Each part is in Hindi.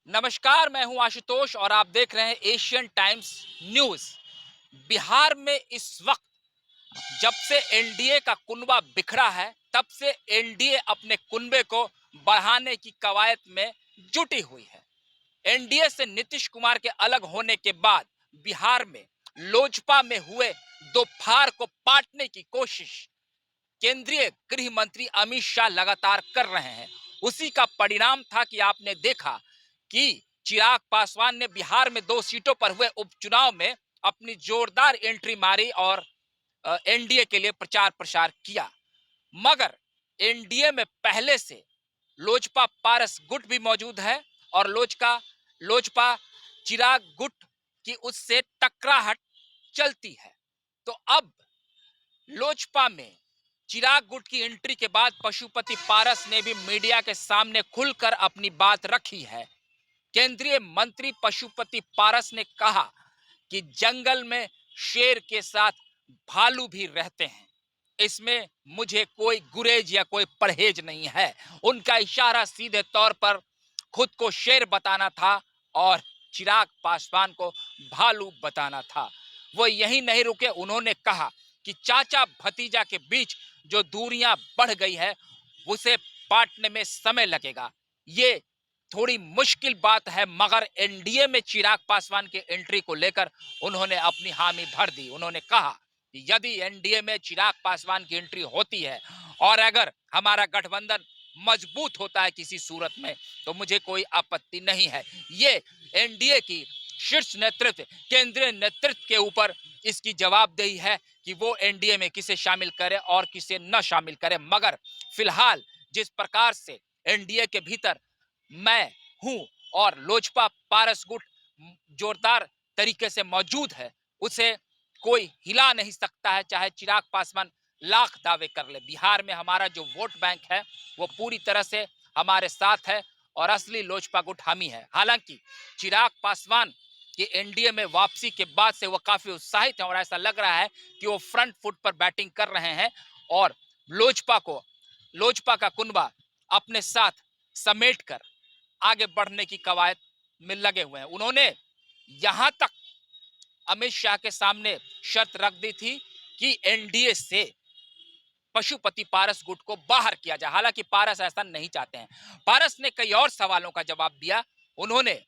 नमस्कार, मैं हूं आशुतोष और आप देख रहे हैं एशियन टाइम्स न्यूज। बिहार में इस वक्त जब से एनडीए का कुनबा बिखरा है, तब से एनडीए अपने कुनबे को बढ़ाने की कवायद में जुटी हुई है। एनडीए से नीतीश कुमार के अलग होने के बाद बिहार में लोजपा में हुए दो फाड़ को पाटने की कोशिश केंद्रीय गृह मंत्री अमित शाह लगातार कर रहे हैं। उसी का परिणाम था कि आपने देखा कि चिराग पासवान ने बिहार में 2 सीटों पर हुए उपचुनाव में अपनी जोरदार एंट्री मारी और एनडीए के लिए प्रचार प्रसार किया। मगर एनडीए में पहले से लोजपा पारस गुट भी मौजूद है और लोजपा चिराग गुट की उससे टकराहट चलती है। तो अब लोजपा में चिराग गुट की एंट्री के बाद पशुपति पारस ने भी मीडिया के सामने खुलकर अपनी बात रखी है। केंद्रीय मंत्री पशुपति पारस ने कहा कि जंगल में शेर के साथ भालू भी रहते हैं, इसमें मुझे कोई गुरेज या कोई परहेज नहीं है। उनका इशारा सीधे तौर पर खुद को शेर बताना था और चिराग पासवान को भालू बताना था। वो यही नहीं रुके, उन्होंने कहा कि चाचा भतीजा के बीच जो दूरियां बढ़ गई है उसे पाटने में समय लगेगा। ये थोड़ी मुश्किल बात है, मगर एनडीए में चिराग पासवान के एंट्री को लेकर उन्होंने अपनी हामी भर दी। उन्होंने कहा कि यदि एनडीए में चिराग पासवान की एंट्री होती है और अगर हमारा गठबंधन मजबूत होता है किसी सूरत में, तो मुझे कोई आपत्ति नहीं है। ये एनडीए की शीर्ष नेतृत्व, केंद्रीय नेतृत्व के ऊपर इसकी जवाबदेही है कि वो एनडीए में किसे शामिल करे और किसे न शामिल करे। मगर फिलहाल जिस प्रकार से एनडीए के भीतर मैं हूं और लोजपा पारस गुट जोरदार तरीके से मौजूद है, उसे कोई हिला नहीं सकता है, चाहे चिराग पासवान लाख दावे कर ले। बिहार में हमारा जो वोट बैंक है वो पूरी तरह से हमारे साथ है और असली लोजपा गुट हम ही है। हालांकि चिराग पासवान कि एनडीए में वापसी के बाद से वो काफी उत्साहित हैं और ऐसा लग रहा है कि वो फ्रंट फुट पर बैटिंग कर रहे हैं और लोजपा का कुनबा अपने साथ समेटकर आगे बढ़ने की कवायद में लगे हुए हैं। उन्होंने यहां तक अमित शाह के सामने शर्त रख दी थी कि एनडीए से पशुपति पारस गुट को बाहर किया जाए। हालांकि पारस ऐसा नहीं चाहते हैं। पारस ने कई और सवालों का जवाब दिया। उन्होंने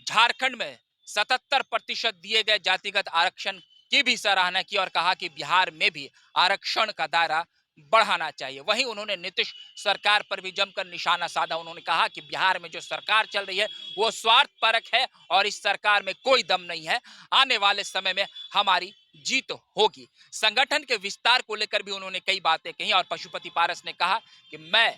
झारखंड में 77% दिए गए जातिगत आरक्षण की भी सराहना की और कहा कि बिहार में भी आरक्षण का दायरा बढ़ाना चाहिए। वहीं उन्होंने नीतीश सरकार पर भी जमकर निशाना साधा। उन्होंने कहा कि बिहार में जो सरकार चल रही है वो स्वार्थपरक है और इस सरकार में कोई दम नहीं है। आने वाले समय में हमारी जीत होगी। संगठन के विस्तार को लेकर भी उन्होंने कई बातें कही और पशुपति पारस ने कहा कि मैं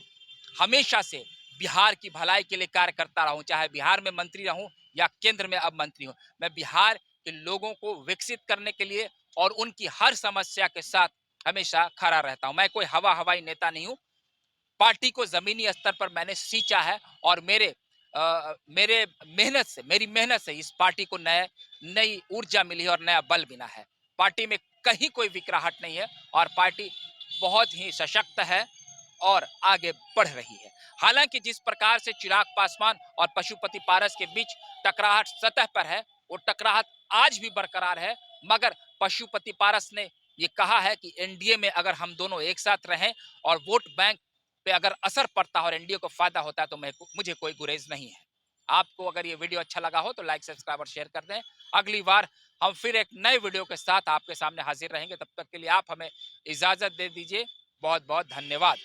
हमेशा से बिहार की भलाई के लिए कार्य करता रहा हूं, चाहे बिहार में मंत्री रहूं या केंद्र में अब मंत्री हूं। मैं बिहार के लोगों को विकसित करने के लिए और उनकी हर समस्या के साथ हमेशा खड़ा रहता हूं। मैं कोई हवाई नेता नहीं हूं। पार्टी को जमीनी स्तर पर मैंने सींचा है और मेरी मेहनत से इस पार्टी को नई ऊर्जा मिली है और नया बल मिला है। पार्टी में कहीं कोई विकराहट नहीं है और पार्टी बहुत ही सशक्त है और आगे बढ़ रही है। हालांकि जिस प्रकार से चिराग पासवान और पशुपति पारस के बीच टकराहट सतह पर है, वो टकराहट आज भी बरकरार है। मगर पशुपति पारस ने ये कहा है कि एनडीए में अगर हम दोनों एक साथ रहें और वोट बैंक पे अगर असर पड़ता है और एनडीए को फायदा होता है तो मुझे कोई गुरेज नहीं है। आपको अगर ये वीडियो अच्छा लगा हो तो लाइक, सब्सक्राइब और शेयर कर दें। अगली बार हम फिर एक नए वीडियो के साथ आपके सामने हाजिर रहेंगे। तब तक के लिए आप हमें इजाजत दे दीजिए। बहुत बहुत धन्यवाद।